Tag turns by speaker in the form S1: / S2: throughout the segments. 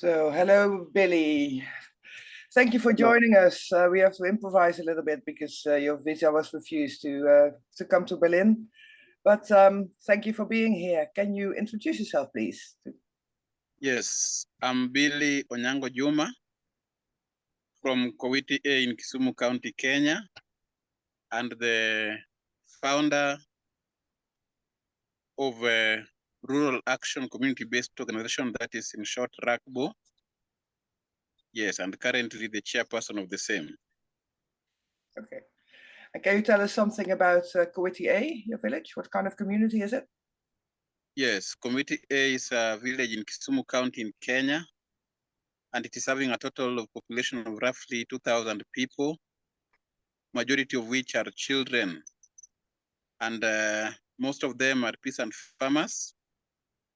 S1: So, hello, Billy. Thank you for joining us. We have to improvise a little bit because your visa was refused to come to Berlin. But thank you for being here. Can you introduce yourself, please?
S2: Yes, I'm Billy Onyango Juma from Kowiti A in Kisumu County, Kenya, and the founder of a rural action community-based organization that is in short RACBO. Yes, and currently the chairperson of the same.
S1: Okay. And can you tell us something about Kowiti A, your village? What kind of community is it?
S2: Yes, Kowiti A is a village in Kisumu County in Kenya, and it is having a total of population of roughly 2,000 people, majority of which are children. And most of them are peasant farmers,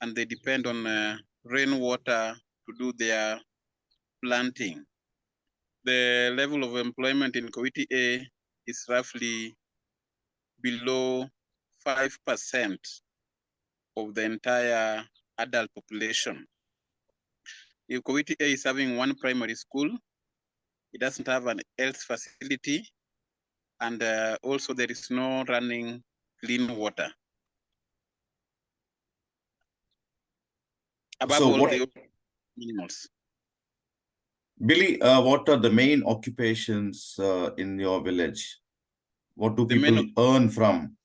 S2: and they depend on rainwater to do their planting. The level of employment in Kowiti A is roughly below 5% of the entire adult population. If Kowiti A is having one primary school, it doesn't have an health facility, and also there is no running clean water. Above
S3: So
S2: all,
S3: what,
S2: the animals.
S3: Billy, what are the main occupations in your village? What do people earn from?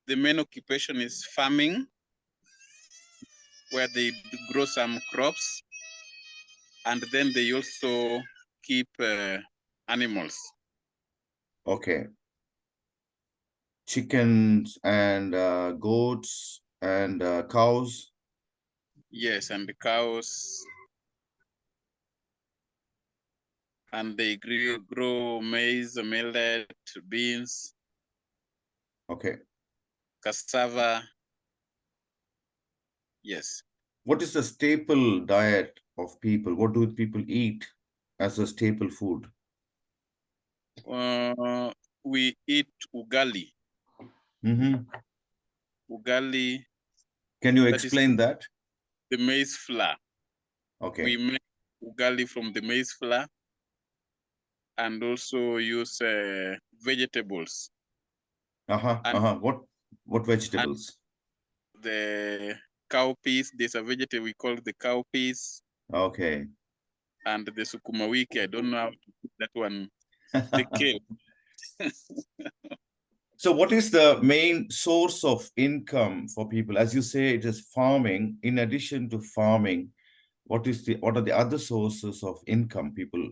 S2: The main occupation is farming, where they grow some crops, and then they also keep animals.
S3: Okay. Chickens and goats and cows?
S2: Yes, and the cows. And they grow maize, millet, beans.
S3: Okay.
S2: Cassava. Yes.
S3: What is the staple diet of people? What do people eat as a staple food?
S2: We eat ugali. Ugali.
S3: Can you explain that?
S2: The maize flour.
S3: Okay.
S2: We make ugali from the maize flour and also use vegetables.
S3: What vegetables?
S2: The cowpeas. There's a vegetable we call the cowpeas.
S3: Okay.
S2: And the sukuma wiki. I don't know how to put that one. The kale.
S3: So what is the main source of income for people? As you say, it is farming. In addition to farming, what are the other sources of income people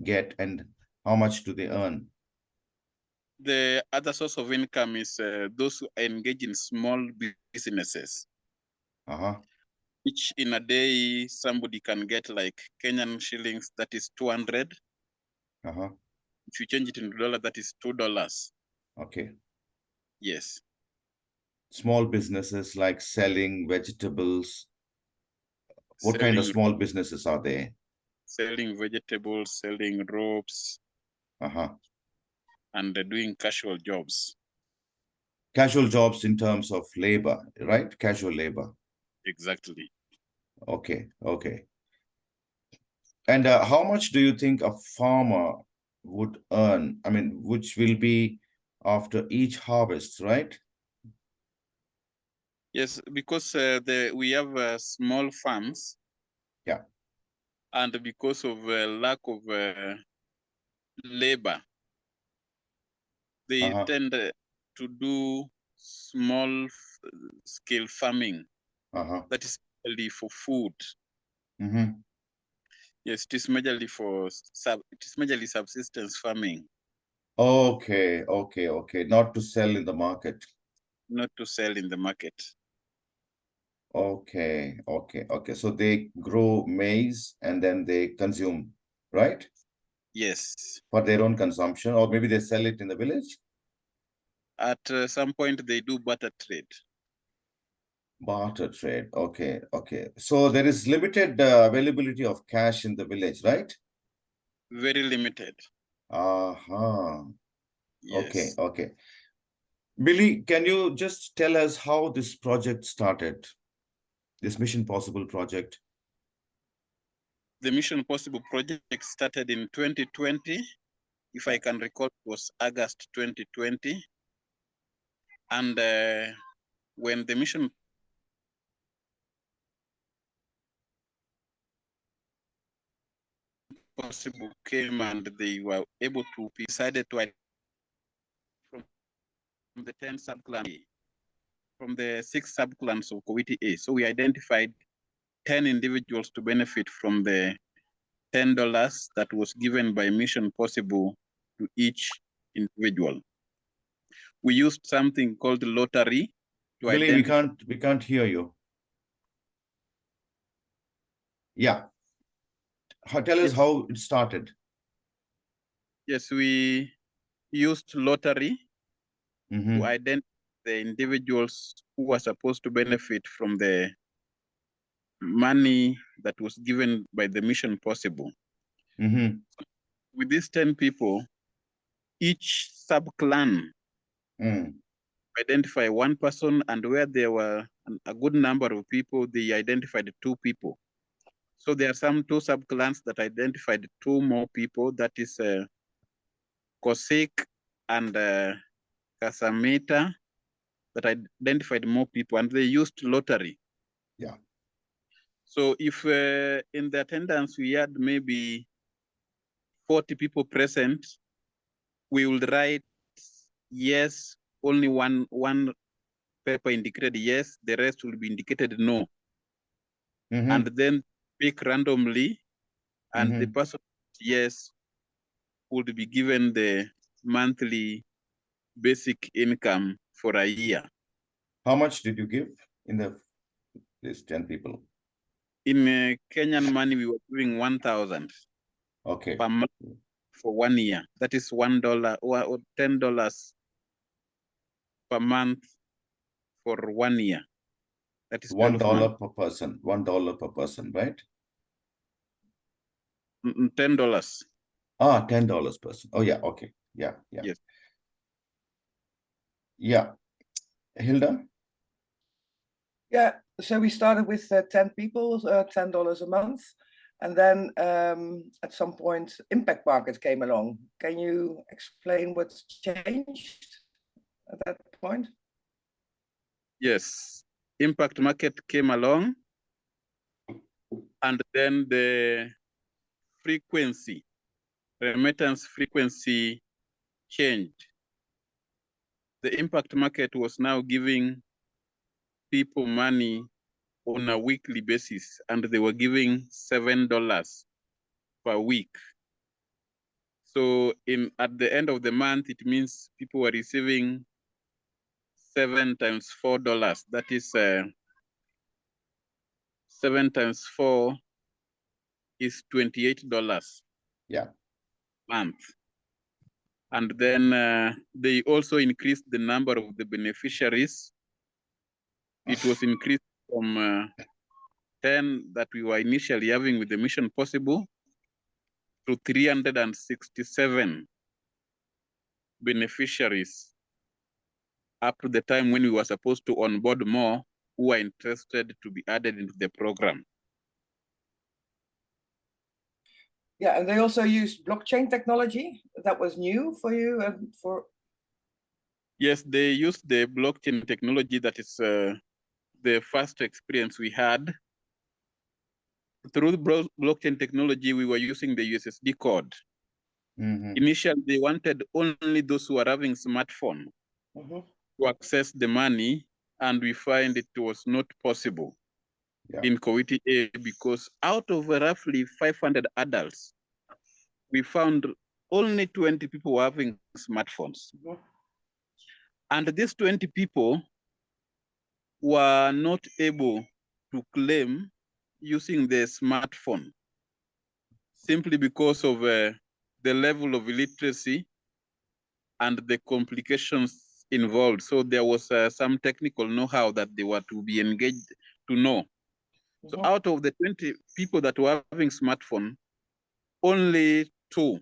S3: get, and how much do they earn?
S2: The other source of income is those who engage in small businesses. Which in a day, somebody can get like Kenyan shillings, that is 200. If you change it into dollar, that is $2.
S3: Okay.
S2: Yes.
S3: Small businesses like selling vegetables. What kind of small businesses are there?
S2: Selling vegetables, selling ropes. And doing casual jobs.
S3: Casual jobs in terms of labor, right? Casual labor.
S2: Exactly.
S3: Okay, okay. And how much do you think a farmer would earn? I mean, which will be after each harvest, right?
S2: Yes, because we have small farms.
S3: Yeah.
S2: And because of lack of labor, they tend to do small scale farming. That is mainly for food. Yes, it is majorly subsistence farming.
S3: Okay, okay, okay. Not to sell in the market.
S2: Not to sell in the market.
S3: Okay, okay, okay. So they grow maize and then they consume, right?
S2: Yes.
S3: For their own consumption, or maybe they sell it in the village?
S2: At some point, they do barter trade.
S3: Barter trade. Okay, okay. So there is limited availability of cash in the village, right?
S2: Very limited.
S3: Yes. Okay, okay. Billy, can you just tell us how this project started? This Mission Possible project?
S2: The Mission Possible project started in 2020. If I can recall, it was August 2020. And when the Mission Possible came and they were able to be decided to from the 10 subclans, from the 6 subclans of Kowiti A. So we identified 10 individuals to benefit from the $10 that was given by Mission Possible to each individual. We used something called lottery to
S3: Billy,
S2: identify.
S3: we can't hear you. Yeah. Tell us how it started.
S2: Yes, we used lottery
S3: Mm-hmm.
S2: to identify the individuals who were supposed to benefit from the money that was given by the Mission Possible.
S3: Mm-hmm.
S2: With these 10 people, each sub-clan identify one person, and where there were a good number of people, they identified 2 people. So there are some 2 sub-clans that identified 2 more people, that is Kosik and Kasamita, that identified more people, and they used lottery.
S3: Yeah.
S2: So if in the attendance we had maybe 40 people present, we will write yes, only one paper indicated yes, the rest will be indicated no.
S3: Mm-hmm.
S2: And then pick randomly, and the person yes would be given the monthly basic income for a year.
S3: How much did you give in these 10 people?
S2: In Kenyan money, we were giving 1,000
S3: Okay.
S2: per month for 1 year. That is $1 or $10 per month for 1 year. That is
S3: $1 per person. $1 per person, right?
S2: $10.
S3: Ah, $10 per person. Oh, yeah. Okay. Yeah. Yeah.
S2: Yes.
S3: Yeah. Hilda?
S1: Yeah, so we started with 10 people, $10 a month. And then at some point, impact market came along. Can you explain what's changed at that point?
S2: Yes. Impact market came along, and then the frequency, remittance frequency changed. The impact market was now giving people money on a weekly basis, and they were giving $7 per week. So at the end of the month, it means people were receiving 7 times $4. That is 7 times 4 is $28.
S3: Yeah.
S2: Month. And then they also increased the number of the beneficiaries. It was increased from 10 that we were initially having with the Mission Possible to 367 beneficiaries up to the time when we were supposed to onboard more who are interested to be added into the program.
S1: Yeah, and they also used blockchain technology. That was new for you and for.
S2: Yes, they used the blockchain technology. That is the first experience we had. Through the blockchain technology, we were using the USSD code. Initially, they wanted only those who are having smartphone to access the money, and we find it was not possible in Kowiti A, because out of roughly 500 adults, we found only 20 people were having smartphones. And these 20 people were not able to claim using their smartphone simply because of the level of illiteracy and the complications involved. So there was some technical know-how that they were to be engaged to know. So out of the 20 people that were having smartphone, only 2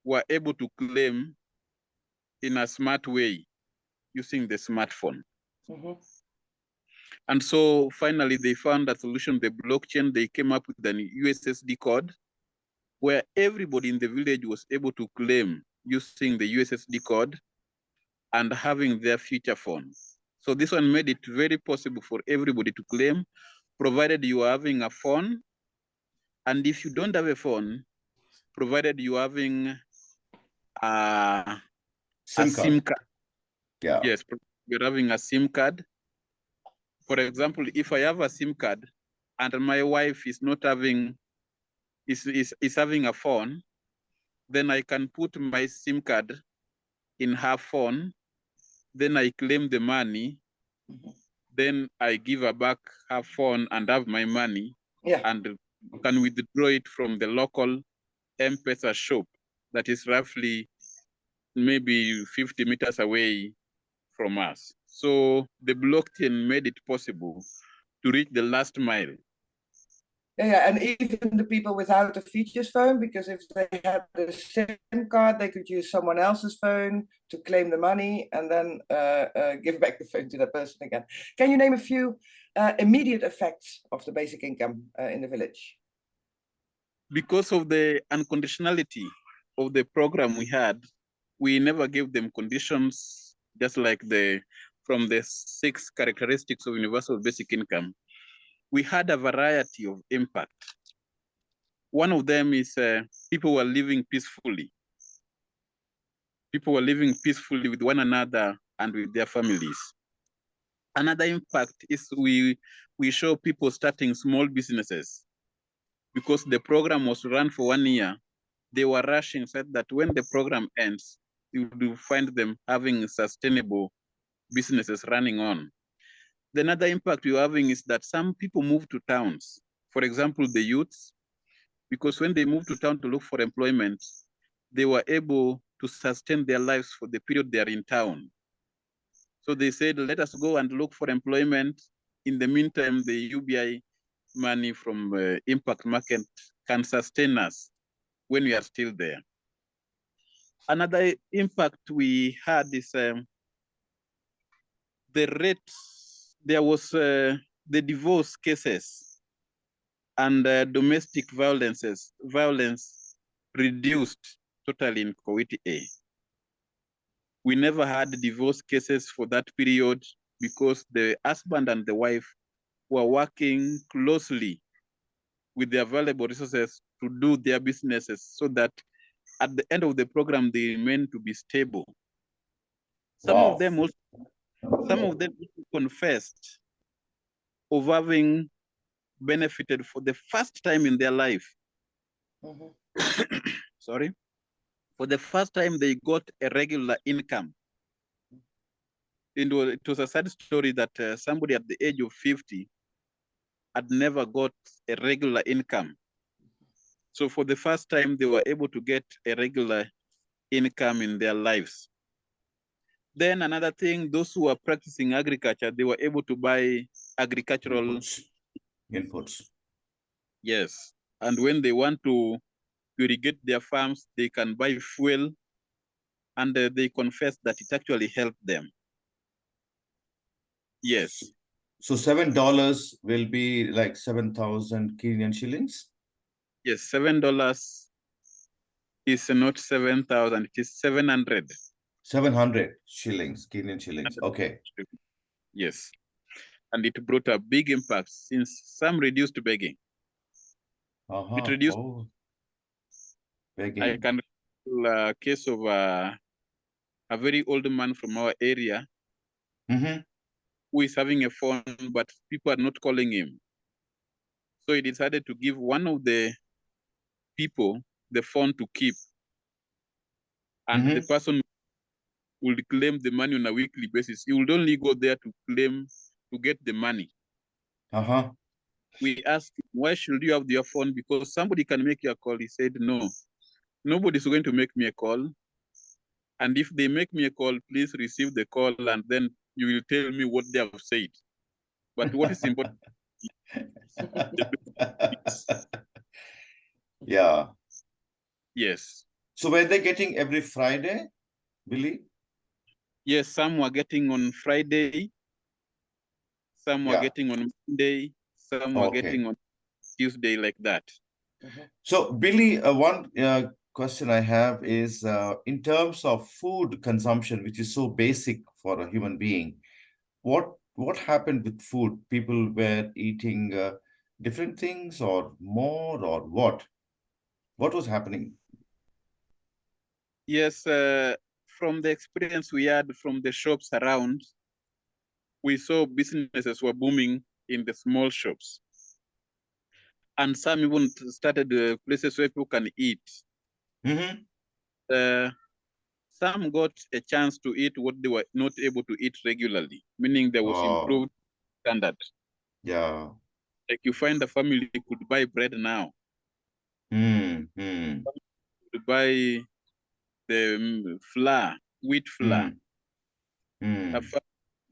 S2: were able to claim in a smart way using the smartphone. And so finally they found a solution, the blockchain. They came up with an USSD code where everybody in the village was able to claim using the USSD code and having their feature phone. So this one made it very possible for everybody to claim, provided you are having a phone. And if you don't have a phone, provided you are having a SIM card.
S3: Yeah.
S2: Yes, you're having a SIM card. For example, if I have a SIM card and my wife is not having, is having a phone, then I can put my SIM card in her phone, then I claim the money, then I give her back her phone and have my money, and can withdraw it from the local M-Pesa shop that is roughly maybe 50 meters away from us. So the blockchain made it possible to reach the last mile.
S1: Yeah, and even the people without a features phone, because if they had the SIM card, they could use someone else's phone to claim the money and then give back the phone to that person again. Can you name a few immediate effects of the basic income in the village?
S2: Because of the unconditionality of the program we had, we never gave them conditions, just like from the 6 characteristics of universal basic income. We had a variety of impact. One of them is people were living peacefully. People were living peacefully with one another and with their families. Another impact is we show people starting small businesses. Because the program was run for 1 year, they were rushing, said that when the program ends, you will find them having sustainable businesses running on. The another impact we're having is that some people move to towns. For example, the youths, because when they moved to town to look for employment, they were able to sustain their lives for the period they are in town. So they said, let us go and look for employment. In the meantime, the UBI money from impact market can sustain us when we are still there. Another impact we had is the rate, there was the divorce cases and domestic violence reduced totally in Kowiti A. We never had divorce cases for that period because the husband and the wife were working closely with the available resources to do their businesses so that at the end of the program, they remain to be stable. Some of them confessed of having benefited for the first time in their life. Sorry. For the first time, they got a regular income. It was a sad story that somebody at the age of 50 had never got a regular income. So for the first time, they were able to get a regular income in their lives. Then another thing, those who are practicing agriculture, they were able to buy agricultural
S3: inputs.
S2: Yes. And when they want to irrigate their farms, they can buy fuel, and they confess that it actually helped them. Yes.
S3: So $7 will be like 7,000 Kenyan shillings?
S2: Yes, $7 is not 7,000, it is 700.
S3: 700 shillings, Kenyan shillings. Okay.
S2: Yes. And it brought a big impact since some reduced begging. It reduced.
S3: Begging.
S2: I can recall a case of a very old man from our area who is having a phone, but people are not calling him. So he decided to give one of the people the phone to keep. And the person will claim the money on a weekly basis. He would only go there to claim, to get the money. We asked him, why should you have your phone? Because somebody can make you a call. He said, no, nobody's going to make me a call. And if they make me a call, please receive the call and then you will tell me what they have said. But what is important?
S3: Yeah.
S2: Yes.
S3: So were they getting every Friday, Billy?
S2: Yes, some were getting on Friday. Some were
S3: Yeah.
S2: getting on Monday, some were
S3: Okay.
S2: getting on Tuesday, like that.
S3: So, Billy, one question I have is in terms of food consumption, which is so basic for a human being, what happened with food? People were eating different things or more or what? What was happening?
S2: Yes, from the experience we had from the shops around, we saw businesses were booming in the small shops. And some even started places where people can eat. Some got a chance to eat what they were not able to eat regularly, meaning there was improved standard.
S3: Yeah.
S2: Like you find a family could buy bread now, to buy the flour, wheat flour. A family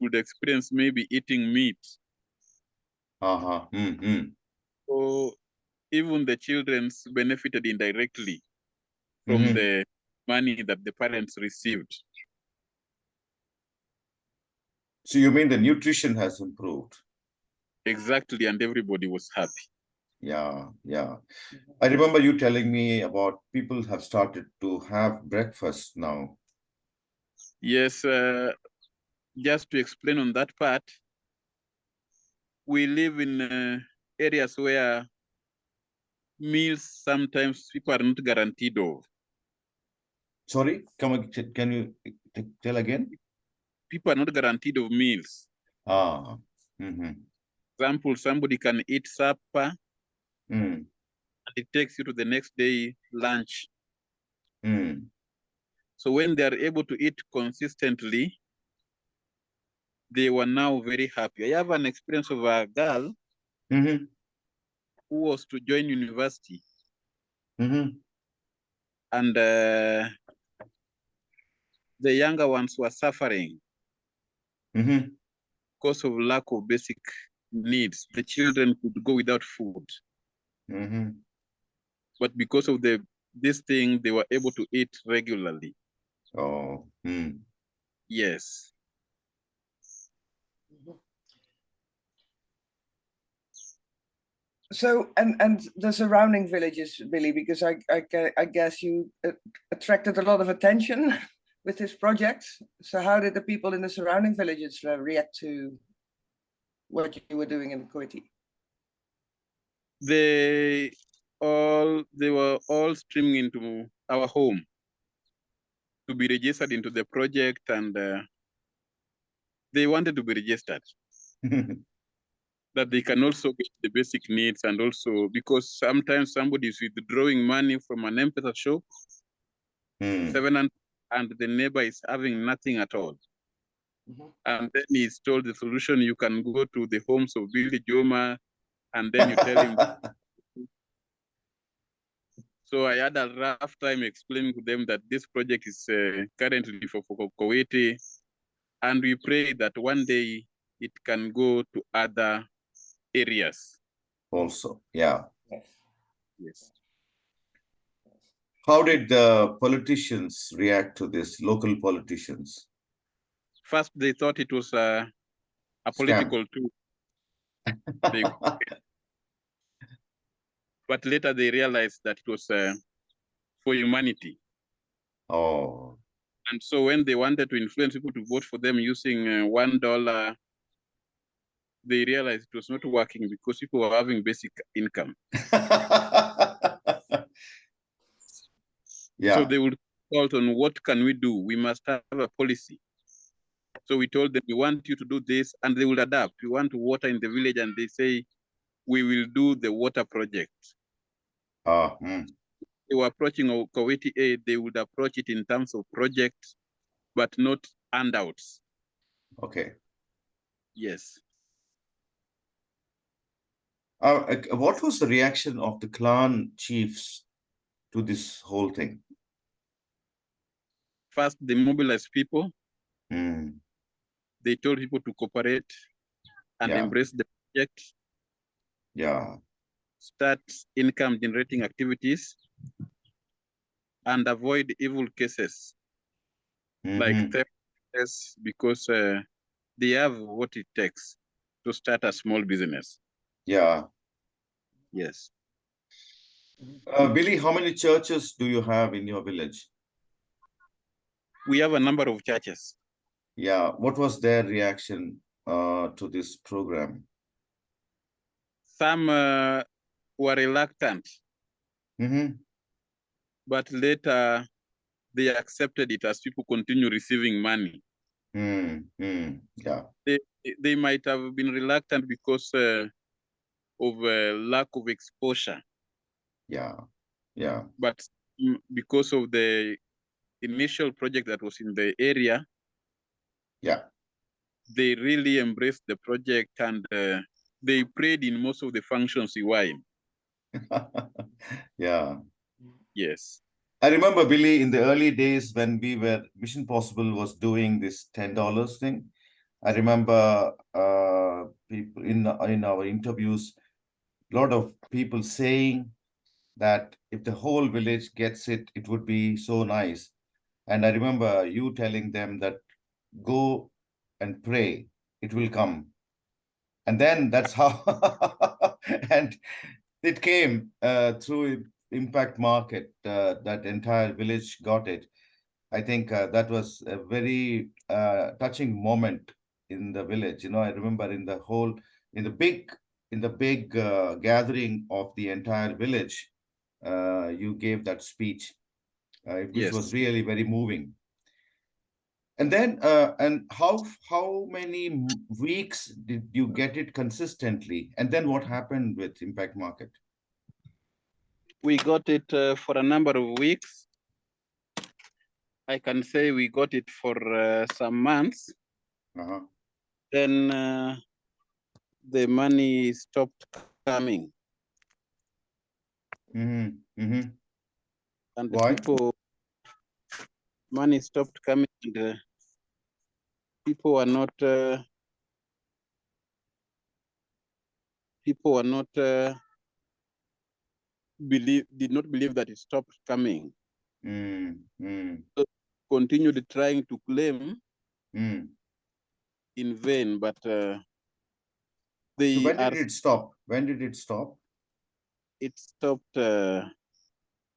S2: would experience maybe eating meat. So even the children benefited indirectly from the money that the parents received.
S3: So you mean the nutrition has improved?
S2: Exactly, and everybody was happy.
S3: Yeah, yeah. I remember you telling me about people have started to have breakfast now.
S2: Yes, just to explain on that part, we live in areas where meals sometimes people are not guaranteed of.
S3: Sorry, can you tell again?
S2: People are not guaranteed of meals. Example, somebody can eat supper and it takes you to the next day lunch. So when they are able to eat consistently, they were now very happy. I have an experience of a girl who was to join university. And the younger ones were suffering because of lack of basic needs. The children could go without food. But because of this thing, they were able to eat regularly.
S3: Oh.
S2: Yes.
S1: So, and the surrounding villages, Billy, because I guess you attracted a lot of attention with this project. So how did the people in the surrounding villages react to what you were doing in Kuwaiti?
S2: They were all streaming into our home to be registered into the project, and they wanted to be registered. That they can also get the basic needs, and also because sometimes somebody is withdrawing money from an M-Pesa shop, 700, and the neighbor is having nothing at all. And then he's told the solution, you can go to the homes of Billy Juma, and then you tell him. So I had a rough time explaining to them that this project is currently for Kuwaiti, and we pray that one day it can go to other areas.
S3: Also, yeah.
S2: Yes.
S3: How did the politicians react to this, local politicians?
S2: First, they thought it was a political tool. But later they realized that it was for humanity.
S3: Oh.
S2: And so when they wanted to influence people to vote for them using $1, they realized it was not working because people were having basic income.
S3: Yeah.
S2: So they would consult on what can we do? We must have a policy. So we told them, we want you to do this, and they will adapt. We want to water in the village, and they say, we will do the water project. They were approaching Kuwaiti Aid, they would approach it in terms of projects, but not handouts.
S3: Okay.
S2: Yes.
S3: What was the reaction of the clan chiefs to this whole thing?
S2: First, they mobilized people. They told people to cooperate and embrace the project.
S3: Yeah.
S2: Start income generating activities and avoid evil cases like theft, because they have what it takes. to start a small business.
S3: Yeah.
S2: Yes.
S3: Billy, how many churches do you have in your village?
S2: We have a number of churches.
S3: Yeah. What was their reaction to this program?
S2: Some were reluctant, but later they accepted it as people continue receiving money.
S3: Yeah.
S2: They might have been reluctant because of lack of exposure.
S3: Yeah. Yeah.
S2: But because of the initial project that was in the area,
S3: Yeah.
S2: they really embraced the project and they prayed in most of the functions we were in.
S3: Yeah.
S2: Yes.
S3: I remember, Billy, in the early days when Mission Possible was doing this $10 thing. I remember people in our interviews, a lot of people saying that if the whole village gets it, it would be so nice. And I remember you telling them that go and pray, it will come. And then that's how, and it came through Impact Market, that entire village got it. I think that was a very touching moment in the village. You know, I remember in the big gathering of the entire village, you gave that speech, which was
S2: Yes.
S3: really very moving. And then, and how many weeks did you get it consistently? And then what happened with Impact Market?
S2: We got it for a number of weeks. I can say we got it for some months. Then the money stopped coming.
S3: And
S2: Why? Money stopped coming and people were not did not believe that it stopped coming. So continued trying to claim in vain, but they
S3: so when did it stop? When did it stop?
S2: It stopped.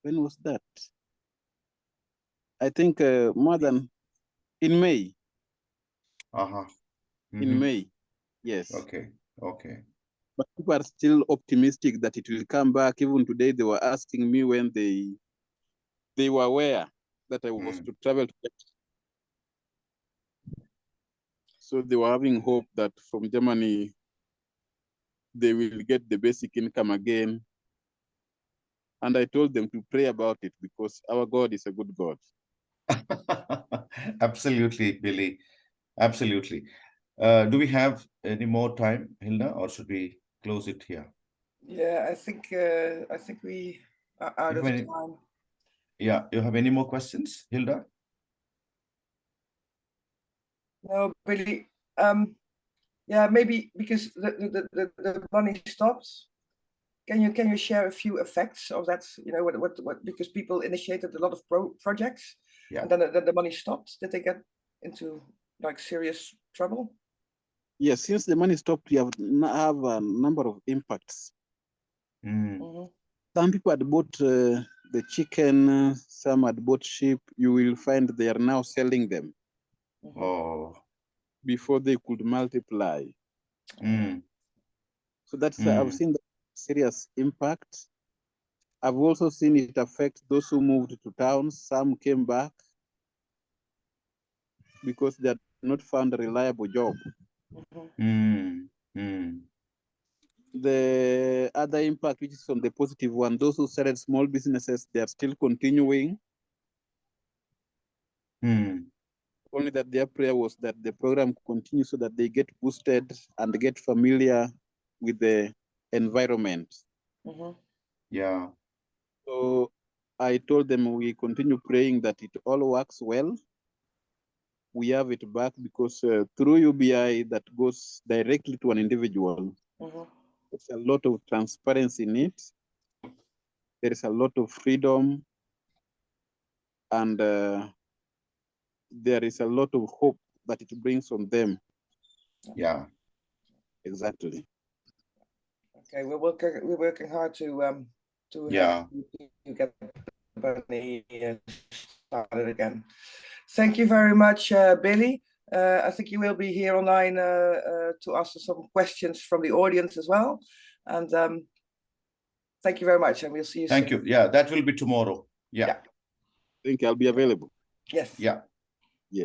S2: When was that? I think more than in May. In May, yes.
S3: Okay.
S2: But people are still optimistic that it will come back. Even today, they were asking me when they were aware that I was to travel to get. So they were having hope that from Germany, they will get the basic income again. And I told them to pray about it because our God is a good God.
S3: Absolutely, Billy. Absolutely. Do we have any more time, Hilda, or should we close it here?
S1: Yeah, I think we are out of time.
S3: Yeah, you have any more questions, Hilda?
S1: No, Billy. Yeah, maybe because the money stops. Can you share a few effects of that? You know, what because people initiated a lot of projects, and then the money stopped. Did they get into like serious trouble?
S2: Yes, since the money stopped, we have a number of impacts. Some people had bought the chicken, some had bought sheep. You will find they are now selling them. Before they could multiply. So that's I've seen the serious impact. I've also seen it affect those who moved to towns. Some came back because they had not found a reliable job. The other impact, which is on the positive one, those who started small businesses, they are still continuing. Only that their prayer was that the program continue so that they get boosted and get familiar with the environment.
S3: Yeah.
S2: So I told them we continue praying that it all works well. We have it back because through UBI that goes directly to an individual. There's a lot of transparency in it. There is a lot of freedom, and there is a lot of hope that it brings on them.
S3: Yeah.
S2: Exactly.
S1: Okay, we're working hard to
S3: Yeah.
S1: help you get the bunny started again. Thank you very much, Billy. I think you will be here online to answer some questions from the audience as well. And thank you very much, and we'll see you soon.
S3: Thank you. Yeah, that will be tomorrow. Yeah.
S1: Yeah.
S2: I think I'll be available.
S1: Yes.
S3: Yeah.